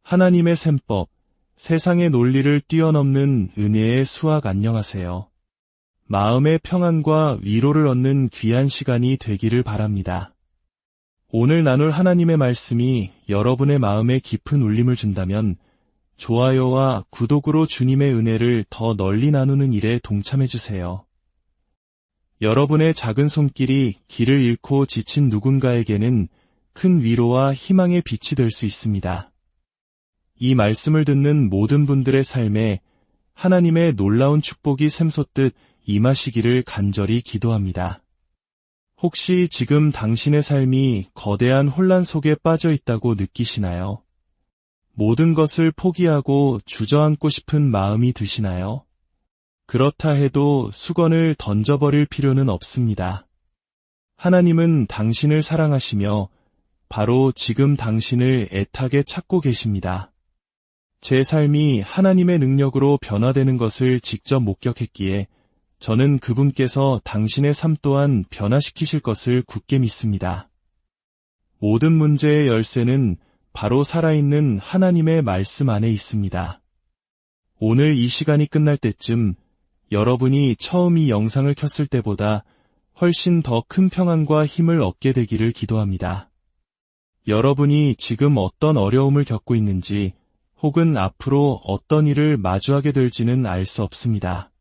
하나님의 셈법, 세상의 논리를 뛰어넘는 은혜의 수학 안녕하세요. 마음의 평안과 위로를 얻는 귀한 시간이 되기를 바랍니다. 오늘 나눌 하나님의 말씀이 여러분의 마음에 깊은 울림을 준다면 좋아요와 구독으로 주님의 은혜를 더 널리 나누는 일에 동참해 주세요. 여러분의 작은 손길이 길을 잃고 지친 누군가에게는 큰 위로와 희망의 빛이 될 수 있습니다. 이 말씀을 듣는 모든 분들의 삶에 하나님의 놀라운 축복이 샘솟듯 임하시기를 간절히 기도합니다. 혹시 지금 당신의 삶이 거대한 혼란 속에 빠져 있다고 느끼시나요? 모든 것을 포기하고 주저앉고 싶은 마음이 드시나요? 그렇다 해도 수건을 던져버릴 필요는 없습니다. 하나님은 당신을 사랑하시며 바로 지금 당신을 애타게 찾고 계십니다. 제 삶이 하나님의 능력으로 변화되는 것을 직접 목격했기에 저는 그분께서 당신의 삶 또한 변화시키실 것을 굳게 믿습니다. 모든 문제의 열쇠는 바로 살아있는 하나님의 말씀 안에 있습니다. 오늘 이 시간이 끝날 때쯤 여러분이 처음 이 영상을 켰을 때보다 훨씬 더 큰 평안과 힘을 얻게 되기를 기도합니다. 여러분이 지금 어떤 어려움을 겪고 있는지 혹은 앞으로 어떤 일을 마주하게 될지는 알 수 없습니다.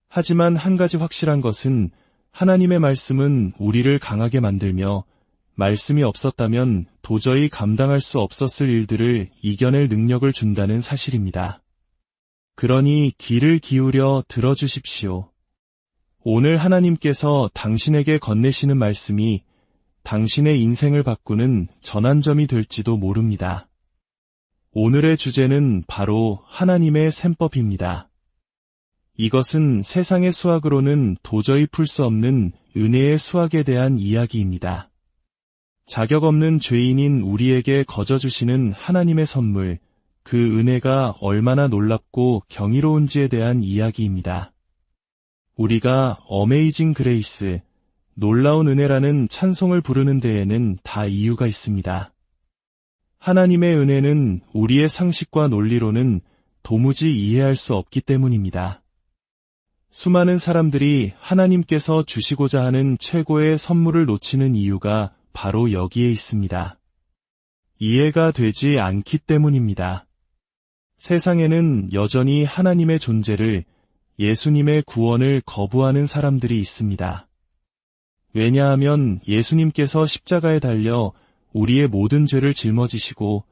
하지만 한 가지 확실한 것은 하나님의 말씀은 우리를 강하게 만들며 말씀이 없었다면 도저히 감당할 수 없었을 일들을 이겨낼 능력을 준다는 사실입니다. 그러니 귀를 기울여 들어주십시오. 오늘 하나님께서 당신에게 건네시는 말씀이 당신의 인생을 바꾸는 전환점이 될지도 모릅니다. 오늘의 주제는 바로 하나님의 셈법입니다. 이것은 세상의 수학으로는 도저히 풀 수 없는 은혜의 수학에 대한 이야기입니다. 자격 없는 죄인인 우리에게 거저주시는 하나님의 선물, 그 은혜가 얼마나 놀랍고 경이로운지에 대한 이야기입니다. 우리가 어메이징 그레이스, 놀라운 은혜라는 찬송을 부르는 데에는 다 이유가 있습니다. 하나님의 은혜는 우리의 상식과 논리로는 도무지 이해할 수 없기 때문입니다. 수많은 사람들이 하나님께서 주시고자 하는 최고의 선물을 놓치는 이유가 바로 여기에 있습니다. 이해가 되지 않기 때문입니다. 세상에는 여전히 하나님의 존재를, 예수님의 구원을 거부하는 사람들이 있습니다. 왜냐하면 예수님께서 십자가에 달려 우리의 모든 죄를 짊어지시고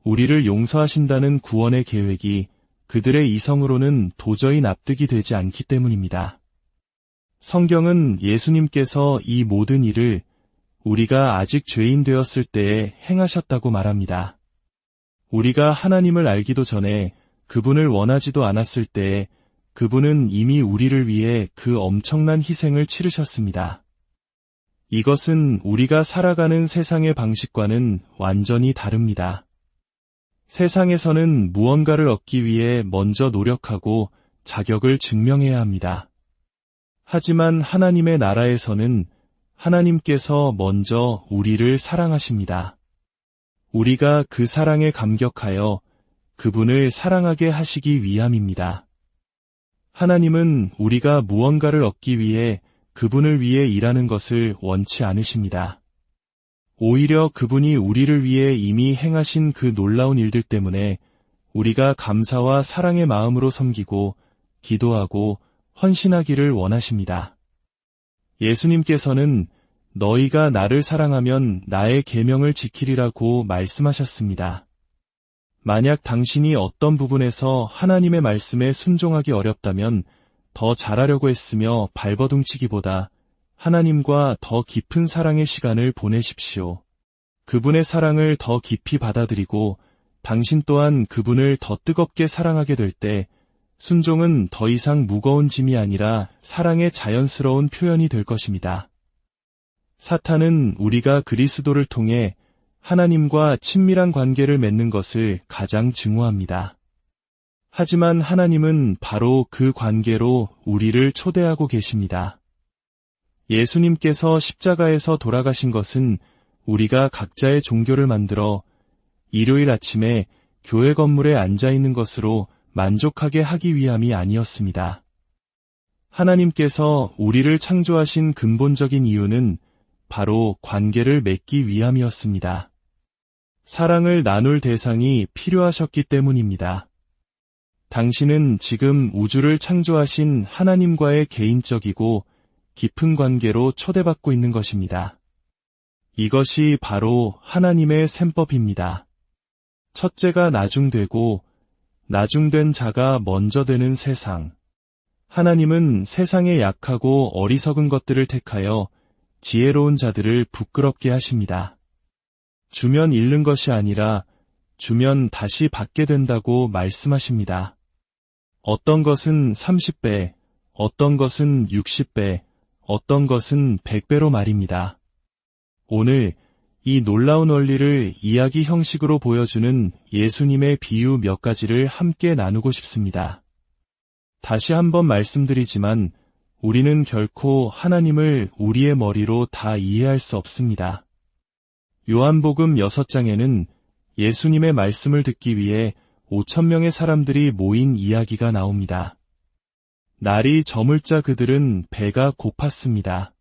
우리를 용서하신다는 구원의 계획이 그들의 이성으로는 도저히 납득이 되지 않기 때문입니다. 성경은 예수님께서 이 모든 일을 우리가 아직 죄인 되었을 때에 행하셨다고 말합니다. 우리가 하나님을 알기도 전에 그분을 원하지도 않았을 때에 그분은 이미 우리를 위해 그 엄청난 희생을 치르셨습니다. 이것은 우리가 살아가는 세상의 방식과는 완전히 다릅니다. 세상에서는 무언가를 얻기 위해 먼저 노력하고 자격을 증명해야 합니다. 하지만 하나님의 나라에서는 하나님께서 먼저 우리를 사랑하십니다. 우리가 그 사랑에 감격하여 그분을 사랑하게 하시기 위함입니다. 하나님은 우리가 무언가를 얻기 위해 그분을 위해 일하는 것을 원치 않으십니다. 오히려 그분이 우리를 위해 이미 행하신 그 놀라운 일들 때문에 우리가 감사와 사랑의 마음으로 섬기고 기도하고 헌신하기를 원하십니다. 예수님께서는 너희가 나를 사랑하면 나의 계명을 지키리라고 말씀하셨습니다. 만약 당신이 어떤 부분에서 하나님의 말씀에 순종하기 어렵다면 더 잘하려고 했으며 발버둥치기보다 하나님과 더 깊은 사랑의 시간을 보내십시오. 그분의 사랑을 더 깊이 받아들이고 당신 또한 그분을 더 뜨겁게 사랑하게 될 때 순종은 더 이상 무거운 짐이 아니라 사랑의 자연스러운 표현이 될 것입니다. 사탄은 우리가 그리스도를 통해 하나님과 친밀한 관계를 맺는 것을 가장 증오합니다. 하지만 하나님은 바로 그 관계로 우리를 초대하고 계십니다. 예수님께서 십자가에서 돌아가신 것은 우리가 각자의 종교를 만들어 일요일 아침에 교회 건물에 앉아 있는 것으로 만족하게 하기 위함이 아니었습니다. 하나님께서 우리를 창조하신 근본적인 이유는 바로 관계를 맺기 위함이었습니다. 사랑을 나눌 대상이 필요하셨기 때문입니다. 당신은 지금 우주를 창조하신 하나님과의 개인적이고 깊은 관계로 초대받고 있는 것입니다. 이것이 바로 하나님의 셈법입니다. 첫째가 나중되고 나중된 자가 먼저 되는 세상. 하나님은 세상의 약하고 어리석은 것들을 택하여 지혜로운 자들을 부끄럽게 하십니다. 주면 잃는 것이 아니라 주면 다시 받게 된다고 말씀하십니다. 어떤 것은 30배, 어떤 것은 60배, 어떤 것은 100배로 말입니다. 오늘 이 놀라운 원리를 이야기 형식으로 보여주는 예수님의 비유 몇 가지를 함께 나누고 싶습니다. 다시 한번 말씀드리지만 우리는 결코 하나님을 우리의 머리로 다 이해할 수 없습니다. 요한복음 6장에는 예수님의 말씀을 듣기 위해 5,000명의 사람들이 모인 이야기가 나옵니다. 날이 저물자 그들은 배가 고팠습니다.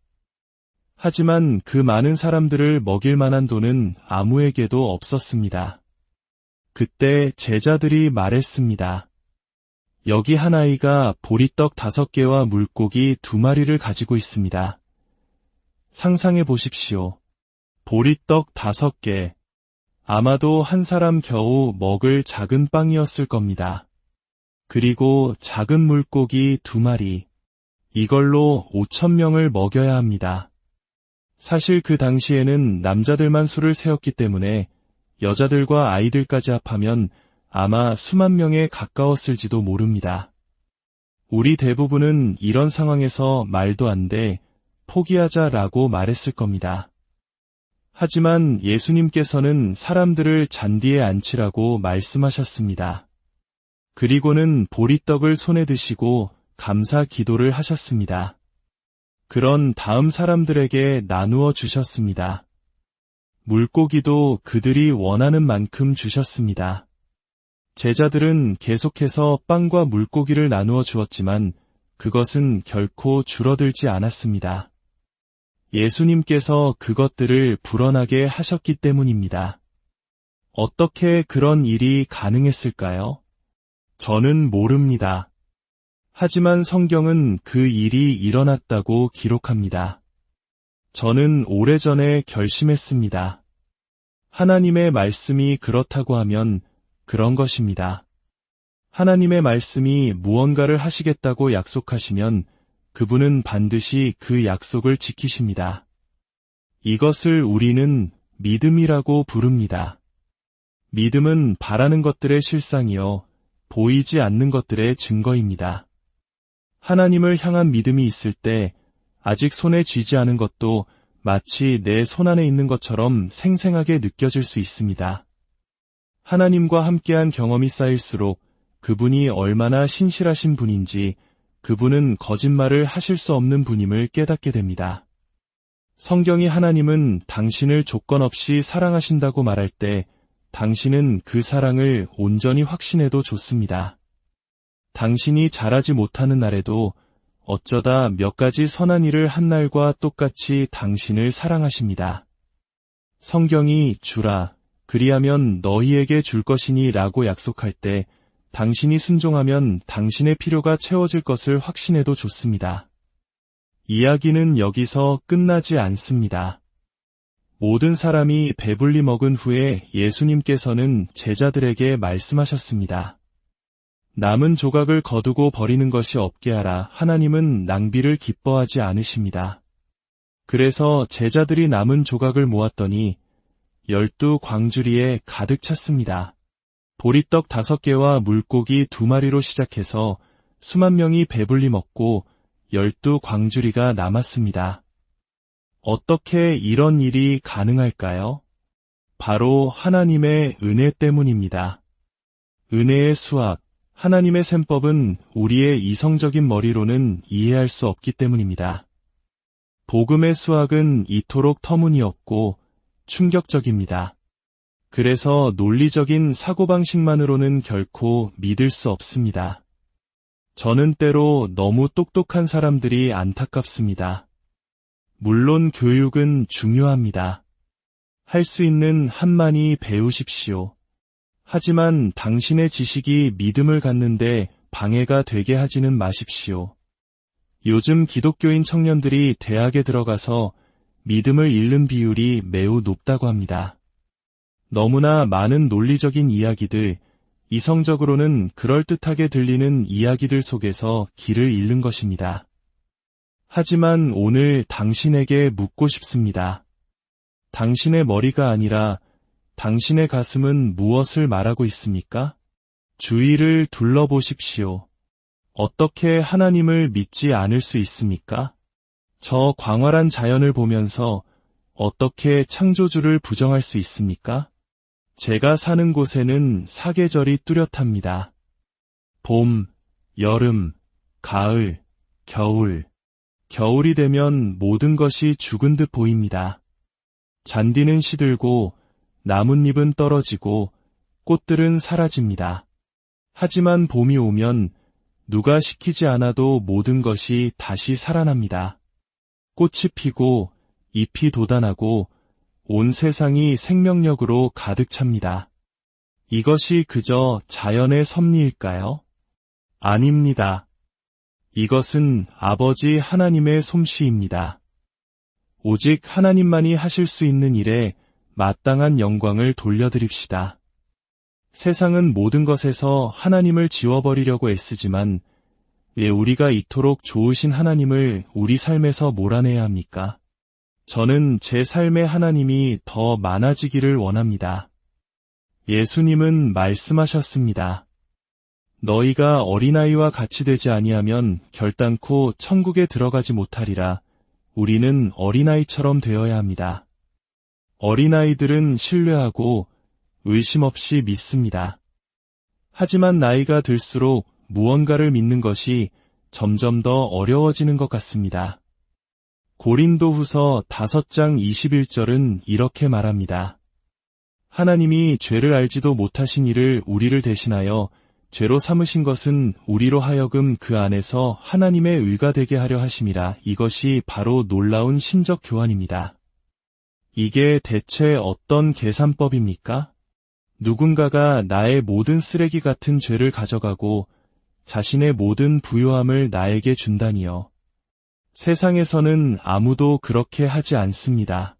하지만 그 많은 사람들을 먹일 만한 돈은 아무에게도 없었습니다. 그때 제자들이 말했습니다. 여기 한 아이가 보리떡 5개와 물고기 2마리를 가지고 있습니다. 상상해 보십시오. 보리떡 5개. 아마도 한 사람 겨우 먹을 작은 빵이었을 겁니다. 그리고 작은 물고기 2마리. 이걸로 5,000명을 먹여야 합니다. 사실 그 당시에는 남자들만 수를 세웠기 때문에 여자들과 아이들까지 합하면 아마 수만 명에 가까웠을지도 모릅니다. 우리 대부분은 이런 상황에서 말도 안 돼, 포기하자라고 말했을 겁니다. 하지만 예수님께서는 사람들을 잔디에 앉히라고 말씀하셨습니다. 그리고는 보리떡을 손에 드시고 감사 기도를 하셨습니다. 그런 다음 사람들에게 나누어 주셨습니다. 물고기도 그들이 원하는 만큼 주셨습니다. 제자들은 계속해서 빵과 물고기를 나누어 주었지만 그것은 결코 줄어들지 않았습니다. 예수님께서 그것들을 불어나게 하셨기 때문입니다. 어떻게 그런 일이 가능했을까요? 저는 모릅니다. 하지만 성경은 그 일이 일어났다고 기록합니다. 저는 오래전에 결심했습니다. 하나님의 말씀이 그렇다고 하면 그런 것입니다. 하나님의 말씀이 무언가를 하시겠다고 약속하시면 그분은 반드시 그 약속을 지키십니다. 이것을 우리는 믿음이라고 부릅니다. 믿음은 바라는 것들의 실상이요, 보이지 않는 것들의 증거입니다. 하나님을 향한 믿음이 있을 때 아직 손에 쥐지 않은 것도 마치 내 손 안에 있는 것처럼 생생하게 느껴질 수 있습니다. 하나님과 함께한 경험이 쌓일수록 그분이 얼마나 신실하신 분인지, 그분은 거짓말을 하실 수 없는 분임을 깨닫게 됩니다. 성경이 하나님은 당신을 조건 없이 사랑하신다고 말할 때 당신은 그 사랑을 온전히 확신해도 좋습니다. 당신이 잘하지 못하는 날에도 어쩌다 몇 가지 선한 일을 한 날과 똑같이 당신을 사랑하십니다. 성경이 주라, 그리하면 너희에게 줄 것이니 라고 약속할 때 당신이 순종하면 당신의 필요가 채워질 것을 확신해도 좋습니다. 이야기는 여기서 끝나지 않습니다. 모든 사람이 배불리 먹은 후에 예수님께서는 제자들에게 말씀하셨습니다. 남은 조각을 거두고 버리는 것이 없게 하라. 하나님은 낭비를 기뻐하지 않으십니다. 그래서 제자들이 남은 조각을 모았더니 12광주리에 가득 찼습니다. 보리떡 5개와 물고기 2마리로 시작해서 수만 명이 배불리 먹고 12광주리가 남았습니다. 어떻게 이런 일이 가능할까요? 바로 하나님의 은혜 때문입니다. 은혜의 수학, 하나님의 셈법은 우리의 이성적인 머리로는 이해할 수 없기 때문입니다. 복음의 수학은 이토록 터무니없고 충격적입니다. 그래서 논리적인 사고방식만으로는 결코 믿을 수 없습니다. 저는 때로 너무 똑똑한 사람들이 안타깝습니다. 물론 교육은 중요합니다. 할 수 있는 한만히 배우십시오. 하지만 당신의 지식이 믿음을 갖는데 방해가 되게 하지는 마십시오. 요즘 기독교인 청년들이 대학에 들어가서 믿음을 잃는 비율이 매우 높다고 합니다. 너무나 많은 논리적인 이야기들, 이성적으로는 그럴듯하게 들리는 이야기들 속에서 길을 잃는 것입니다. 하지만 오늘 당신에게 묻고 싶습니다. 당신의 머리가 아니라 당신의 가슴은 무엇을 말하고 있습니까? 주위를 둘러보십시오. 어떻게 하나님을 믿지 않을 수 있습니까? 저 광활한 자연을 보면서 어떻게 창조주를 부정할 수 있습니까? 제가 사는 곳에는 사계절이 뚜렷합니다. 봄, 여름, 가을, 겨울. 겨울이 되면 모든 것이 죽은 듯 보입니다. 잔디는 시들고 나뭇잎은 떨어지고 꽃들은 사라집니다. 하지만 봄이 오면 누가 시키지 않아도 모든 것이 다시 살아납니다. 꽃이 피고 잎이 돋아나고 온 세상이 생명력으로 가득 찹니다. 이것이 그저 자연의 섭리일까요? 아닙니다. 이것은 아버지 하나님의 솜씨입니다. 오직 하나님만이 하실 수 있는 일에 마땅한 영광을 돌려드립시다. 세상은 모든 것에서 하나님을 지워버리려고 애쓰지만 왜 우리가 이토록 좋으신 하나님을 우리 삶에서 몰아내야 합니까? 저는 제 삶의 하나님이 더 많아지기를 원합니다. 예수님은 말씀하셨습니다. 너희가 어린아이와 같이 되지 아니하면 결단코 천국에 들어가지 못하리라. 우리는 어린아이처럼 되어야 합니다. 어린아이들은 신뢰하고 의심 없이 믿습니다. 하지만 나이가 들수록 무언가를 믿는 것이 점점 더 어려워지는 것 같습니다. 고린도후서 5장 21절은 이렇게 말합니다. 하나님이 죄를 알지도 못하신 이를 우리를 대신하여 죄로 삼으신 것은 우리로 하여금 그 안에서 하나님의 의가 되게 하려 하심이라. 이것이 바로 놀라운 신적 교환입니다. 이게 대체 어떤 계산법입니까? 누군가가 나의 모든 쓰레기 같은 죄를 가져가고 자신의 모든 부요함을 나에게 준다니요. 세상에서는 아무도 그렇게 하지 않습니다.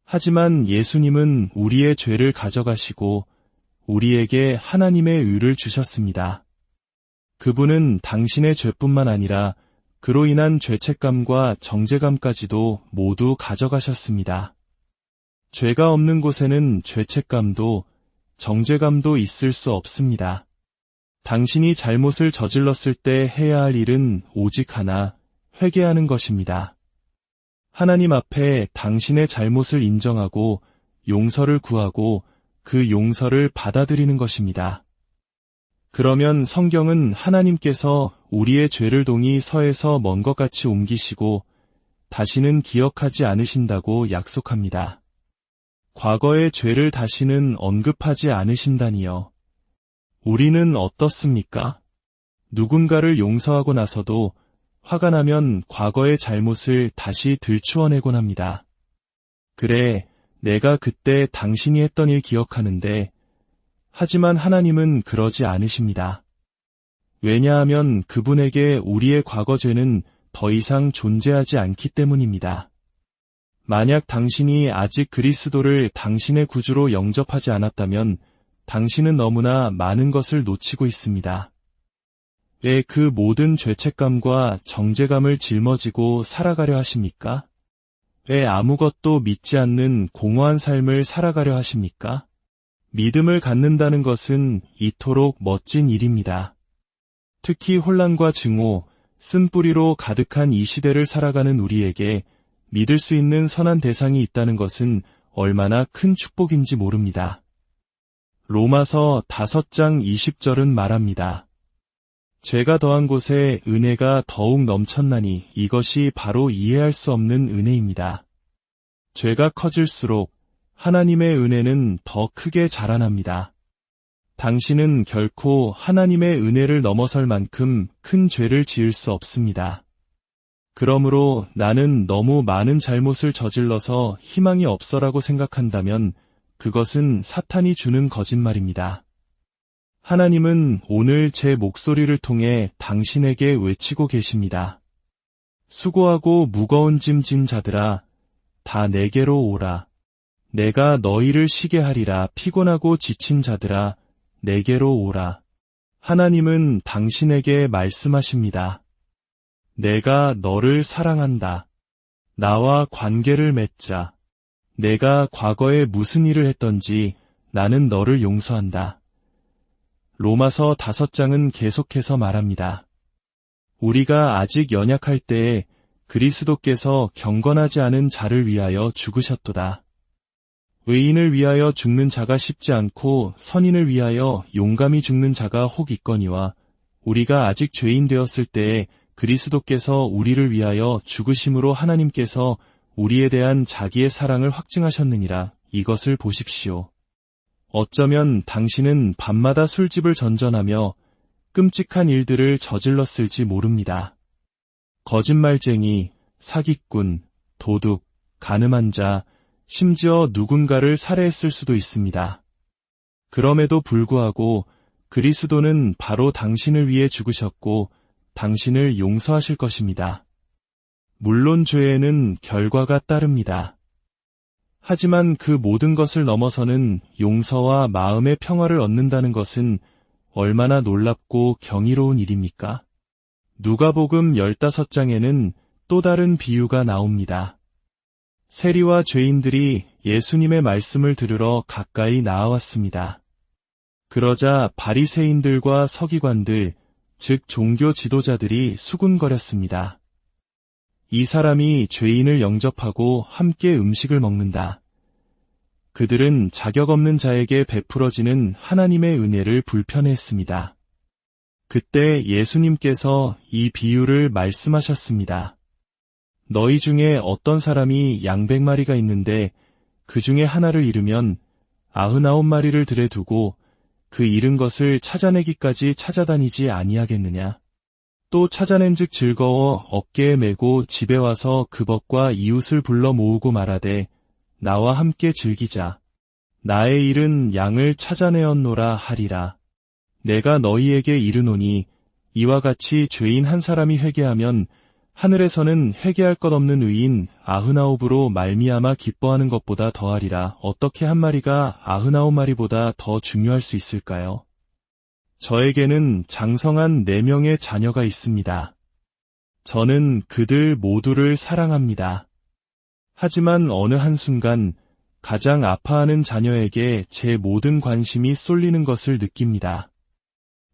하지만 예수님은 우리의 죄를 가져가시고 우리에게 하나님의 의를 주셨습니다. 그분은 당신의 죄뿐만 아니라 그로 인한 죄책감과 정죄감까지도 모두 가져가셨습니다. 죄가 없는 곳에는 죄책감도 정죄감도 있을 수 없습니다. 당신이 잘못을 저질렀을 때 해야 할 일은 오직 하나, 회개하는 것입니다. 하나님 앞에 당신의 잘못을 인정하고 용서를 구하고 그 용서를 받아들이는 것입니다. 그러면 성경은 하나님께서 우리의 죄를 동이 서에서 먼 것 같이 옮기시고 다시는 기억하지 않으신다고 약속합니다. 과거의 죄를 다시는 언급하지 않으신다니요. 우리는 어떻습니까? 누군가를 용서하고 나서도 화가 나면 과거의 잘못을 다시 들추어내곤 합니다. 그래, 내가 그때 당신이 했던 일 기억하는데, 하지만 하나님은 그러지 않으십니다. 왜냐하면 그분에게 우리의 과거 죄는 더 이상 존재하지 않기 때문입니다. 만약 당신이 아직 그리스도를 당신의 구주로 영접하지 않았다면 당신은 너무나 많은 것을 놓치고 있습니다. 왜 그 모든 죄책감과 정죄감을 짊어지고 살아가려 하십니까? 왜 아무것도 믿지 않는 공허한 삶을 살아가려 하십니까? 믿음을 갖는다는 것은 이토록 멋진 일입니다. 특히 혼란과 증오, 쓴뿌리로 가득한 이 시대를 살아가는 우리에게 믿을 수 있는 선한 대상이 있다는 것은 얼마나 큰 축복인지 모릅니다. 로마서 5장 20절은 말합니다. 죄가 더한 곳에 은혜가 더욱 넘쳤나니 이것이 바로 이해할 수 없는 은혜입니다. 죄가 커질수록 하나님의 은혜는 더 크게 자라납니다. 당신은 결코 하나님의 은혜를 넘어설 만큼 큰 죄를 지을 수 없습니다. 그러므로 나는 너무 많은 잘못을 저질러서 희망이 없어라고 생각한다면 그것은 사탄이 주는 거짓말입니다. 하나님은 오늘 제 목소리를 통해 당신에게 외치고 계십니다. 수고하고 무거운 짐 진 자들아, 다 내게로 오라. 내가 너희를 쉬게 하리라. 피곤하고 지친 자들아, 내게로 오라. 하나님은 당신에게 말씀하십니다. 내가 너를 사랑한다. 나와 관계를 맺자. 내가 과거에 무슨 일을 했던지 나는 너를 용서한다. 로마서 5장은 계속해서 말합니다. 우리가 아직 연약할 때에 그리스도께서 경건하지 않은 자를 위하여 죽으셨도다. 의인을 위하여 죽는 자가 쉽지 않고 선인을 위하여 용감히 죽는 자가 혹 있거니와 우리가 아직 죄인 되었을 때에 그리스도께서 우리를 위하여 죽으심으로 하나님께서 우리에 대한 자기의 사랑을 확증하셨느니라. 이것을 보십시오. 어쩌면 당신은 밤마다 술집을 전전하며 끔찍한 일들을 저질렀을지 모릅니다. 거짓말쟁이, 사기꾼, 도둑, 간음한 자, 심지어 누군가를 살해했을 수도 있습니다. 그럼에도 불구하고 그리스도는 바로 당신을 위해 죽으셨고 당신을 용서하실 것입니다. 물론 죄에는 결과가 따릅니다. 하지만 그 모든 것을 넘어서는 용서와 마음의 평화를 얻는다는 것은 얼마나 놀랍고 경이로운 일입니까? 누가복음 15장에는 또 다른 비유가 나옵니다. 세리와 죄인들이 예수님의 말씀을 들으러 가까이 나아왔습니다. 그러자 바리새인들과 서기관들, 즉 종교 지도자들이 수군거렸습니다. 이 사람이 죄인을 영접하고 함께 음식을 먹는다. 그들은 자격 없는 자에게 베풀어지는 하나님의 은혜를 불편해했습니다. 그때 예수님께서 이 비유를 말씀하셨습니다. 너희 중에 어떤 사람이 양 100마리가 있는데 그 중에 하나를 잃으면 99마리를 들에 두고 그 잃은 것을 찾아내기까지 찾아다니지 아니하겠느냐. 또 찾아낸즉 즐거워 어깨에 메고 집에 와서 그것과 이웃을 불러 모으고 말하되 나와 함께 즐기자. 나의 일은 양을 찾아내었노라 하리라. 내가 너희에게 이르노니 이와 같이 죄인 한 사람이 회개하면 하늘에서는 회개할 것 없는 의인 99으로 말미암아 기뻐하는 것보다 더하리라. 어떻게 한 마리가 99마리보다 더 중요할 수 있을까요? 저에게는 장성한 4명의 자녀가 있습니다. 저는 그들 모두를 사랑합니다. 하지만 어느 한순간 가장 아파하는 자녀에게 제 모든 관심이 쏠리는 것을 느낍니다.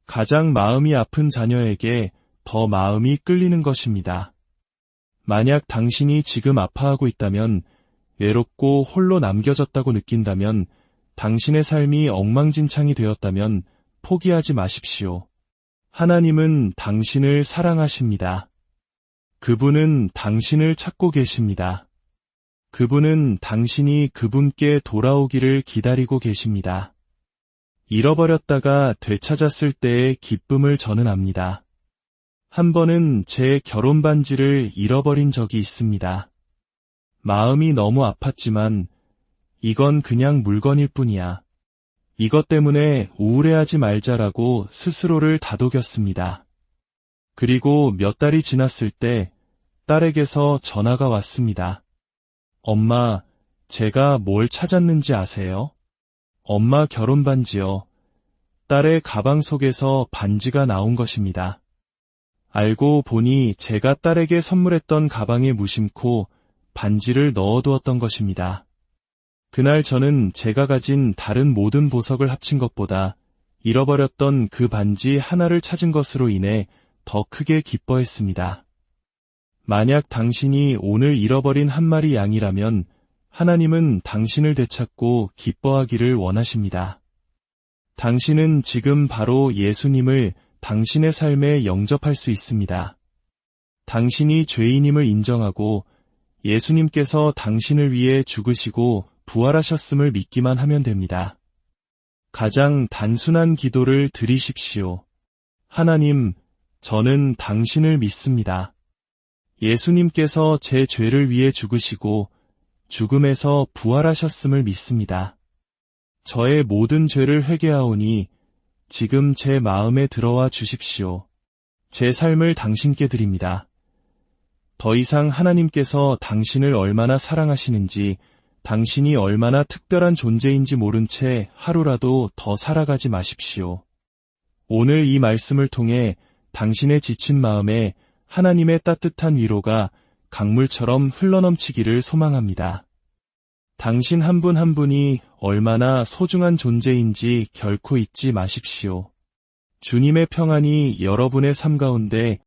가장 마음이 아픈 자녀에게 더 마음이 끌리는 것입니다. 만약 당신이 지금 아파하고 있다면, 외롭고 홀로 남겨졌다고 느낀다면, 당신의 삶이 엉망진창이 되었다면 포기하지 마십시오. 하나님은 당신을 사랑하십니다. 그분은 당신을 찾고 계십니다. 그분은 당신이 그분께 돌아오기를 기다리고 계십니다. 잃어버렸다가 되찾았을 때의 기쁨을 저는 압니다. 한 번은 제 결혼 반지를 잃어버린 적이 있습니다. 마음이 너무 아팠지만 이건 그냥 물건일 뿐이야. 이것 때문에 우울해하지 말자라고 스스로를 다독였습니다. 그리고 몇 달이 지났을 때 딸에게서 전화가 왔습니다. 엄마, 제가 뭘 찾았는지 아세요? 엄마 결혼 반지요. 딸의 가방 속에서 반지가 나온 것입니다. 알고 보니 제가 딸에게 선물했던 가방에 무심코 반지를 넣어두었던 것입니다. 그날 저는 제가 가진 다른 모든 보석을 합친 것보다 잃어버렸던 그 반지 하나를 찾은 것으로 인해 더 크게 기뻐했습니다. 만약 당신이 오늘 잃어버린 한 마리 양이라면 하나님은 당신을 되찾고 기뻐하기를 원하십니다. 당신은 지금 바로 예수님을 당신의 삶에 영접할 수 있습니다. 당신이 죄인임을 인정하고 예수님께서 당신을 위해 죽으시고 부활하셨음을 믿기만 하면 됩니다. 가장 단순한 기도를 드리십시오. 하나님, 저는 당신을 믿습니다. 예수님께서 제 죄를 위해 죽으시고 죽음에서 부활하셨음을 믿습니다. 저의 모든 죄를 회개하오니 지금 제 마음에 들어와 주십시오. 제 삶을 당신께 드립니다. 더 이상 하나님께서 당신을 얼마나 사랑하시는지, 당신이 얼마나 특별한 존재인지 모른 채 하루라도 더 살아가지 마십시오. 오늘 이 말씀을 통해 당신의 지친 마음에 하나님의 따뜻한 위로가 강물처럼 흘러넘치기를 소망합니다. 당신 한 분 한 분이 얼마나 소중한 존재인지 결코 잊지 마십시오. 주님의 평안이 여러분의 삶 가운데